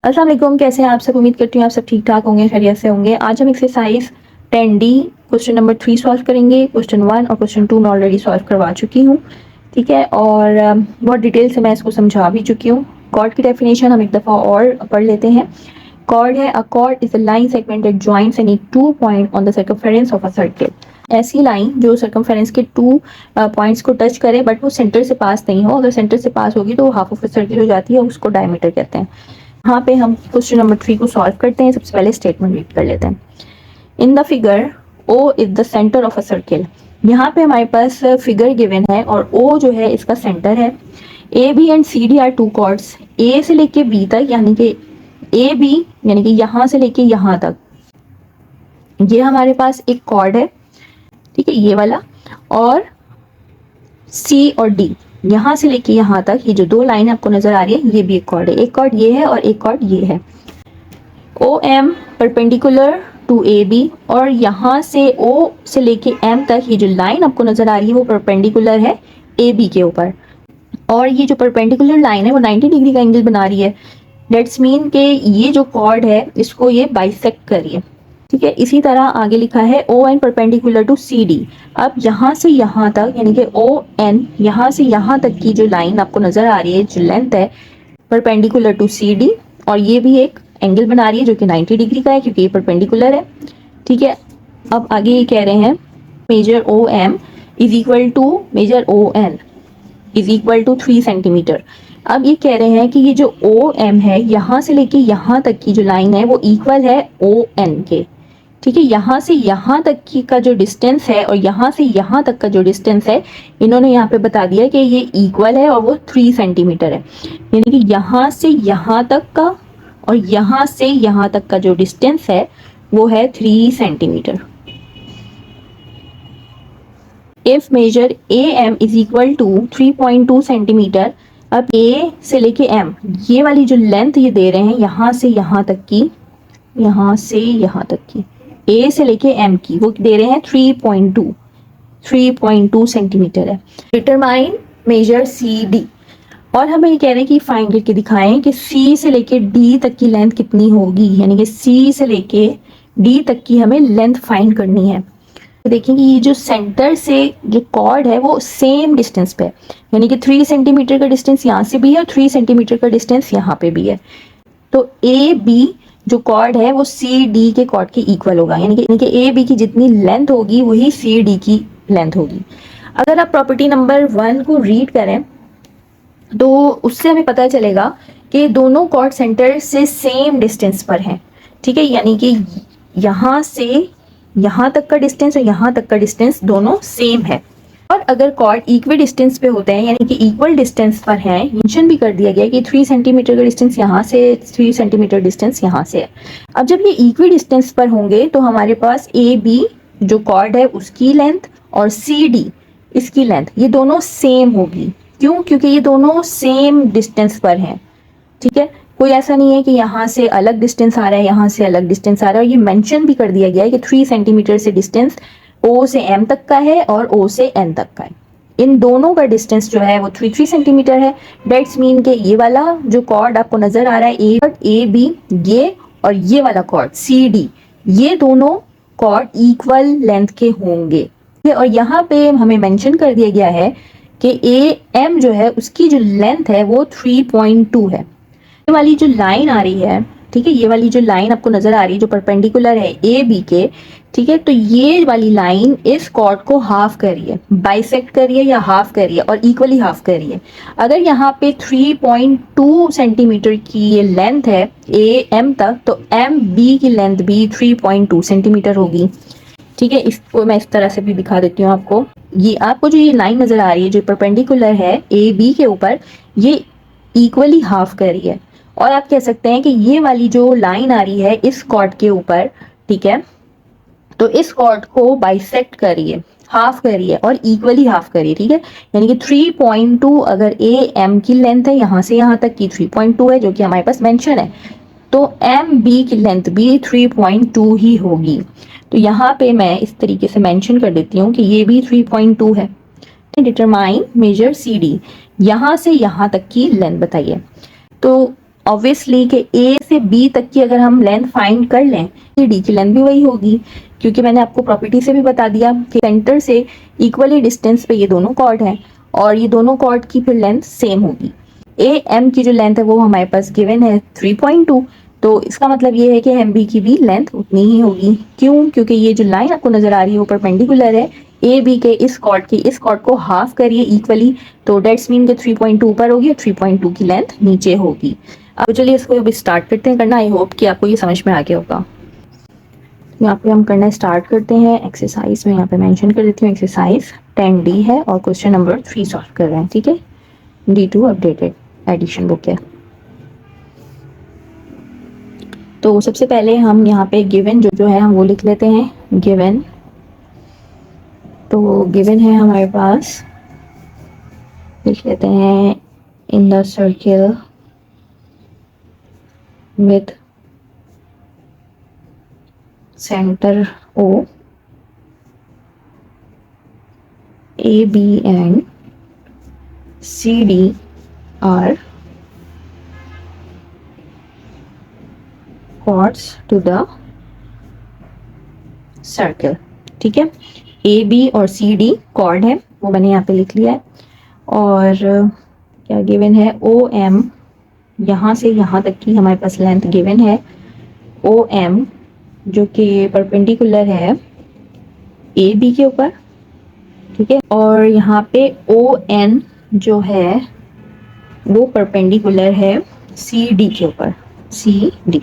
अस्सलाम वालेकुम, कैसे हैं आप सब। उम्मीद करती हूँ आप सब ठीक ठाक होंगे, खैरियत से होंगे। आज हम exercise 10D question number 3 solve करेंगे। क्वेश्चन 1 और क्वेश्चन 2 मैं ऑलरेडी सॉल्व करवा चुकी हूँ, ठीक है। और बहुत डिटेल से मैं इसको समझा भी चुकी हूँ। कॉर्ड की डेफिनेशन हम एक दफ़ा और पढ़ लेते हैं। कॉर्ड है, अ cord is a line segment that joins any 2 point on the circumference of a circle. ऐसी लाइन जो सर्कमफेरेंस के 2 पॉइंट्स को टच करे बट वो सेंटर से पास नहीं हो। अगर सेंटर से पास होगी तो वो हाफ ऑफ अ सर्किल हो जाती है, उसको डायमीटर कहते हैं। यहाँ पे हम क्वेश्चन नंबर 3 को सॉल्व करते हैं। सबसे पहले स्टेटमेंट रीड कर लेते हैं। In the figure O is the centre of a circle. यहाँ पे हमारे पास फिगर गिवन है और ओ जो है इसका सेंटर है। A B and C D are two chords. A से लेके बी तक, यानी कि ए बी यानी कि यहाँ से लेके यहाँ तक ये हमारे पास एक कॉर्ड है, ठीक है, ये वाला। और सी और डी यहाँ से लेके यहाँ तक ये जो दो लाइन आपको नजर आ रही है ये भी एक कॉर्ड है। एक कॉर्ड ये है और एक कॉर्ड ये है। O M perpendicular to A B, और यहाँ से ओ से लेके एम तक ये जो लाइन आपको नजर आ रही है वो परपेंडिकुलर है ए बी के ऊपर। और ये जो परपेंडिकुलर लाइन है वो 90 डिग्री का एंगल बना रही है। डेट्स मीन के ये जो कॉर्ड है इसको ये बाइसेक्ट करिए, ठीक है। इसी तरह आगे लिखा है O N perpendicular to C D. अब यहाँ से यहाँ तक यानी कि ओ एन यहाँ से यहाँ तक की जो लाइन आपको नजर आ रही है, जो लेंथ है परपेंडिकुलर टू सी डी, और ये भी एक एंगल बना रही है जो कि 90 डिग्री का है क्योंकि ये परपेंडिकुलर है, ठीक है। अब आगे ये कह रहे हैं measure O M is equal to measure O N is equal to 3 centimetre. अब ये कह रहे हैं कि ये जो ओ एम है यहाँ से लेके यहाँ तक की जो लाइन है वो इक्वल है ओ एन के, ठीक है। यहाँ से यहाँ तक की का जो डिस्टेंस है और यहाँ से यहाँ तक का जो डिस्टेंस है इन्होंने यहाँ पे बता दिया कि ये इक्वल है और वो 3 सेंटीमीटर है। यानी कि यहाँ से यहाँ तक का और यहाँ से यहाँ तक का जो डिस्टेंस है वो है 3 centimetre. If measure A M is equal to 3.2 centimetre. अब ए से लेके एम ये वाली जो लेंथ ये दे रहे हैं यहाँ से यहाँ तक की, यहाँ से यहाँ तक की ए से लेके एम की वो दे रहे हैं 3.2 सेंटीमीटर है। डिटरमाइन मेजर सी डी, और हमें ये कह रहे हैं कि फाइंड करके दिखाएं कि सी से लेके डी तक की लेंथ कितनी होगी। यानी कि सी से लेके डी तक की हमें लेंथ फाइंड करनी है। देखेंगे ये जो सेंटर से जो कॉर्ड है वो सेम डिस्टेंस पे है, यानी कि 3 सेंटीमीटर का डिस्टेंस यहाँ से भी है और 3 सेंटीमीटर का डिस्टेंस यहाँ पे भी है। तो ए बी जो कॉर्ड है वो सी डी के कॉर्ड के इक्वल होगा, यानी कि ए बी की जितनी लेंथ होगी वही सी डी की लेंथ होगी। अगर आप प्रॉपर्टी नंबर 1 को रीड करें तो उससे हमें पता चलेगा कि दोनों कॉर्ड सेंटर से सेम डिस्टेंस पर हैं, ठीक है। यानी कि यहाँ से यहाँ तक का डिस्टेंस और यहाँ तक का डिस्टेंस दोनों सेम है। और अगर कॉर्ड इक्वल डिस्टेंस पे होते हैं यानी कि इक्वल डिस्टेंस पर हैं, मेंशन भी कर दिया गया कि 3 सेंटीमीटर का डिस्टेंस यहाँ से 3 सेंटीमीटर डिस्टेंस यहाँ से है। अब जब ये इक्वल डिस्टेंस पर होंगे तो हमारे पास ए बी जो कॉर्ड है उसकी लेंथ और सी डी इसकी लेंथ ये दोनों सेम होगी। क्यों? क्योंकि ये दोनों सेम डिस्टेंस पर हैं, ठीक है। कोई ऐसा नहीं है कि यहाँ से अलग डिस्टेंस आ रहा है, यहाँ से अलग डिस्टेंस आ रहा है। और ये मेंशन भी कर दिया गया है कि 3 सेंटीमीटर से डिस्टेंस ओ से एम तक का है और ओ से एन तक का है। इन दोनों का डिस्टेंस जो है वो 3 सेंटीमीटर है। डेट्स मीन के ये वाला जो कॉर्ड आपको नजर आ रहा है ए बी ये और ये वाला कॉर्ड सी डी ये दोनों कॉर्ड इक्वल लेंथ के होंगे। और यहाँ पे हमें मेंशन कर दिया गया है कि ए एम जो है उसकी जो लेंथ है वो 3.2 है। ये वाली जो लाइन आ रही है, ठीक है, ये वाली जो लाइन आपको नजर आ रही है जो परपेंडिकुलर है ए बी के, ठीक है। तो ये वाली लाइन इस कॉर्ड को हाफ करिए, बाइसेक्ट करिए या हाफ करिए और इक्वली हाफ करिए। अगर यहाँ पे 3.2 सेंटीमीटर की ये लेंथ है ए एम तक तो एम बी की लेंथ भी 3.2 सेंटीमीटर होगी, ठीक है। इसको मैं इस तरह से भी दिखा देती हूँ आपको। ये आपको जो ये लाइन नजर आ रही है जो परपेंडिकुलर है ए बी के ऊपर ये इक्वली हाफ करी है। और आप कह सकते हैं कि ये वाली जो लाइन आ रही है इस कॉर्ड के ऊपर, ठीक है, तो इस कॉर्ड को बाइसेक्ट करिए, हाफ करिए और इक्वली हाफ करिए, ठीक है। यानी कि 3.2 अगर ए एम की लेंथ है यहाँ से यहाँ तक की 3.2 है जो कि हमारे पास मेंशन है, तो एम बी की लेंथ भी 3.2 ही होगी। तो यहाँ पे मैं इस तरीके से मेंशन कर देती हूँ कि ये भी 3.2 है। डिटरमाइन मेजर सी डी, यहाँ से यहाँ तक की लेंथ बताइए। तो ऑब्वियसली कि ए से बी तक की अगर हम लेंथ फाइंड कर लें तो डी की लेंथ भी वही होगी, क्योंकि मैंने आपको प्रॉपर्टी से भी बता दिया कि सेंटर से इक्वली डिस्टेंस पे ये दोनों कॉर्ड हैं और ये दोनों कॉर्ड की फिर लेंथ सेम होगी। ए एम की जो लेंथ है वो हमारे पास गिवन है 3.2, तो इसका मतलब ये है कि एम बी की भी लेंथ उतनी ही होगी। क्यों? क्योंकि ये जो लाइन आपको नजर आ रही है वो परपेंडिकुलर है ए बी के इस कॉर्ड को हाफ करिए इक्वली, तो डेट्स मीन के 3.2 ऊपर होगी और 3.2 की लेंथ नीचे होगी। अब चलिए इसको अभी स्टार्ट करते हैं करना। आई होप कि आपको ये समझ में आ गया होगा। यहाँ पे हम करना स्टार्ट करते हैं। एक्सरसाइज में यहाँ पे मेंशन कर देती हूँ, एक्सरसाइज 10D है और क्वेश्चन नंबर 3 सॉल्व कर रहे हैं। ठीक है, D2 अपडेटेड एडिशन बुक है। तो सबसे पहले हम यहाँ पे गिवन जो है हम वो लिख लेते हैं। गिवन, तो गिवन है हमारे पास, लिख लेते हैं in the circle with centre O, AB and CD are chords to the circle। ठीक है, ए बी और सी डी कॉर्ड है, वो मैंने यहाँ पे लिख लिया है। और क्या गिवन है, ओ एम, यहाँ से यहाँ तक की हमारे पास लेंथ गिवन है ओ एम, जो कि परपेंडिकुलर है ए बी के ऊपर। ठीक है, और यहाँ पे ओ एन जो है वो परपेंडिकुलर है सी डी के ऊपर, सी डी।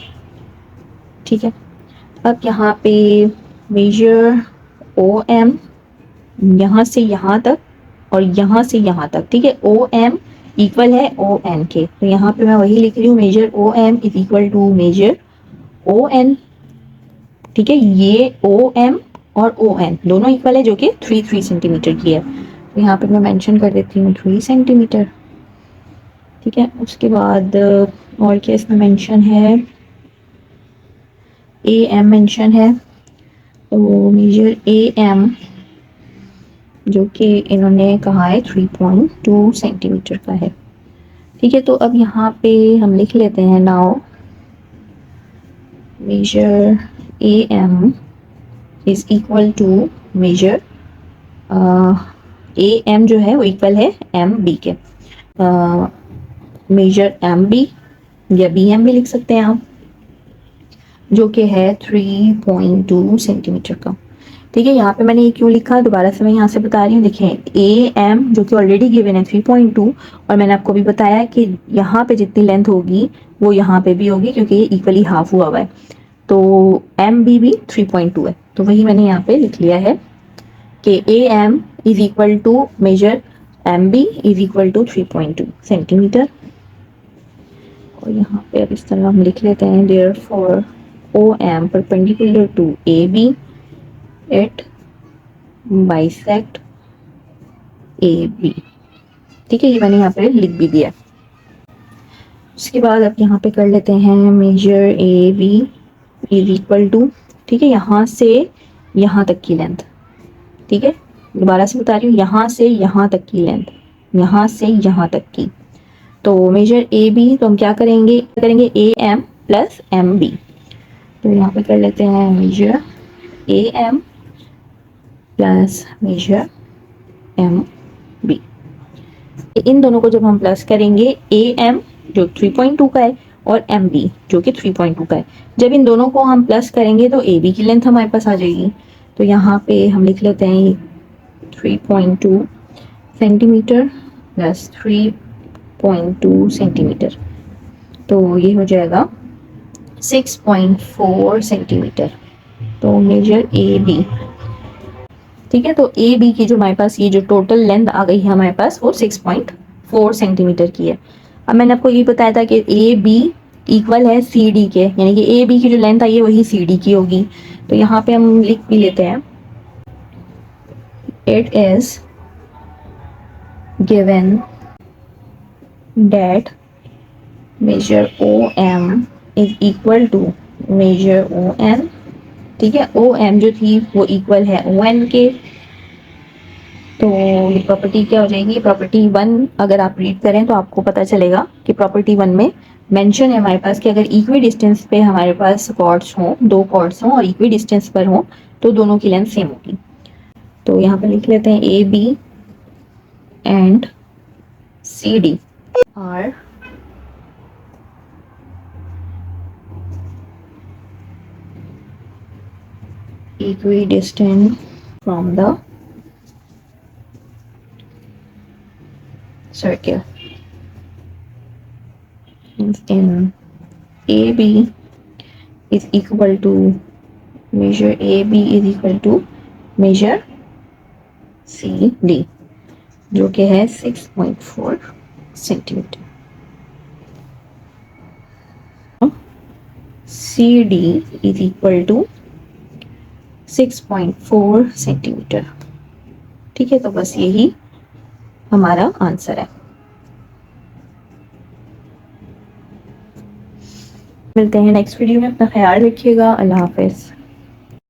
ठीक है, अब यहाँ पे मेजर ओ एम यहाँ से यहाँ तक और यहाँ से यहाँ तक। ठीक है, ओ एम इक्वल है ओ एन के, तो यहाँ पे मैं वही लिख रही हूँ, measure O M is equal to measure O N. ठीक है, ये ओ एम और ओ एन दोनों इक्वल है, जो कि 3 सेंटीमीटर की है, तो यहाँ पे मैं मेंशन कर देती हूँ 3 सेंटीमीटर। ठीक है, उसके बाद और क्या इसमें मेंशन है, ए एम मेंशन है, तो मेजर ए एम जो कि इन्होंने कहा है 3.2 सेंटीमीटर का है। ठीक है, तो अब यहाँ पे हम लिख लेते हैं, now measure A M is equal to measure A M जो है वो इक्वल है एम बी के, मेजर एम बी या बी एम भी लिख सकते हैं आप, जो कि है 3.2 सेंटीमीटर का। ठीक है, यहाँ पे मैंने ये क्यों लिखा दोबारा से मैं यहाँ से बता रही हूँ। देखें, ए एम जो कि ऑलरेडी गिवन है 3.2, और मैंने आपको भी बताया कि यहाँ पे जितनी लेंथ होगी वो यहाँ पे भी होगी, क्योंकि ये इक्वली हाफ हुआ हुआ है, तो एम बी भी 3.2 है, तो वही मैंने यहाँ पे लिख लिया है कि A M is equal to measure M B is equal to 3.2 centimetre. और यहाँ पे अब इस तरह हम लिख लेते हैं, therefore O M perpendicular to A B it bisect A B. ठीक है, ये मैंने यहाँ पे लिख भी दिया। उसके बाद अब यहाँ पे कर लेते हैं measure A B is equal to, ठीक है, यहाँ से यहाँ तक की लेंथ। ठीक है, दोबारा से बता रही हूँ, यहाँ से यहाँ तक की लेंथ, यहाँ से यहाँ तक की। तो मेजर ए बी, तो हम क्या करेंगे A M plus M B, तो यहाँ पे कर लेते हैं measure A M plus measure M B. इन दोनों को जब हम प्लस करेंगे, ए एम जो 3.2 का है और एम बी जो कि 3.2 का है, जब इन दोनों को हम प्लस करेंगे तो ए बी की लेंथ हमारे पास आ जाएगी। तो यहाँ पे हम लिख लेते हैं 3.2 सेंटीमीटर प्लस 3.2 सेंटीमीटर, तो ये हो जाएगा 6.4 सेंटीमीटर। तो मेजर ए बी, ठीक है, तो ए बी की जो हमारे पास ये जो टोटल लेंथ आ गई है हमारे पास वो 6.4 सेंटीमीटर की है। अब मैंने आपको ये बताया था कि ए बी इक्वल है सी डी के, यानी कि ए बी की जो लेंथ आई है वही सी डी की होगी। तो यहाँ पे हम लिख भी लेते हैं, it is given that measure O M is equal to measure O N. ठीक है, ओ एम जो थी वो इक्वल है ओ एन के, तो ये प्रॉपर्टी क्या हो जाएगी, प्रॉपर्टी 1 अगर आप रीड करें तो आपको पता चलेगा कि प्रॉपर्टी 1 में मेंशन है हमारे पास कि अगर इक्वी डिस्टेंस पे हमारे पास कॉर्ड्स हों, 2 कॉर्ड्स हों और इक्वी डिस्टेंस पर हों तो दोनों की लेंथ सेम होगी। तो यहाँ पे लिख लेते हैं A B and C D are equidistant from the circle. In AB is equal to measure AB is equal to measure CD जो कि है 6.4 centimetre. CD is equal to 6.4 centimetre. ठीक है, तो बस यही हमारा आंसर है। मिलते हैं नेक्स्ट वीडियो में, अपना ख्याल रखिएगा। अल्लाह हाफिज।